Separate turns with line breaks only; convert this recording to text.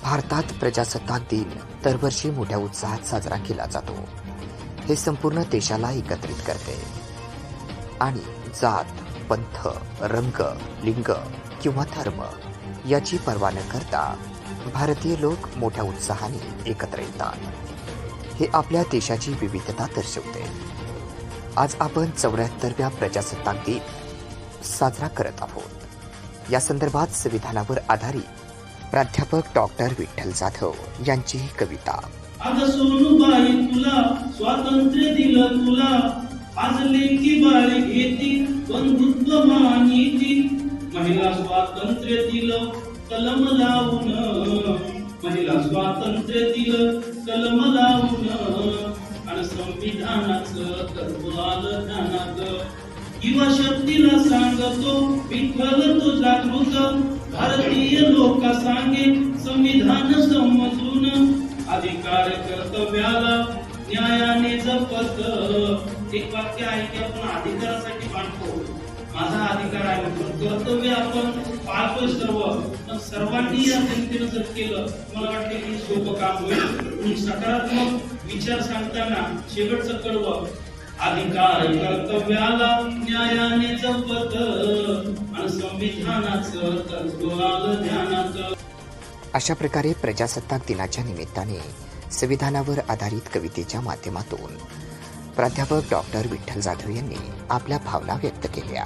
भारतात प्रजासत्ताक दिन दरवर्षी मोठ्या उत्साहात साजरा केला जातो. हे संपूर्ण देशाला एकत्रित करते आणि जात, पंथ, रंग, लिंग किंवा धर्म याची पर्वा न करता भारतीय लोक मोठ्या उत्साहाने एकत्र येतात. हे आपल्या देशाची विविधता दर्शवते. आज आपण 74व्या प्रजासत्ताक दिन साजरा करत आहोत. या संदर्भात संविधानावर आधारित प्राध्यापक डॉक्टर विठ्ठल जाधव यांची ही कविता.
आज सोनूबाई तुला स्वातंत्र्य दिलं तुला, आज लेकी बाळी घेती बंधुत्व मानिती. महिला स्वातंत्र्य दिलं कलम लावून, महिला स्वातंत्र्य दिलं कलम लावून, आणि संविधानाचं तत्व आलं ध्यानात. युवा शक्तीला सांगतो विठ्ठल तो जागृत, भारतीय लोका सांगे संविधान समजून. अधिकार कर्तव्याला न्यायाने जपत. एक वाक्य आहे की आपण अधिकारासाठी मांडतो, माझा अधिकार आहे, पण कर्तव्य आपण पाळतोय सर्व. पण सर्वांनी या पद्धतीने जर केलं, मला वाटतं की सोपं काम होईल. म्हणून सकारात्मक विचार सांगताना शेवटचं कडवं, अधिकार कर्तव्याला न्यायाने जपत, आणि संविधानाचं तत्व आलं ध्यानात.
अशा प्रकारे प्रजासत्ताक दिनाच्या निमित्ताने संविधानावर आधारित कवितेच्या माध्यमातून प्राध्यापक डॉक्टर विठ्ठल जाधव यांनी आपल्या भावना व्यक्त केल्या.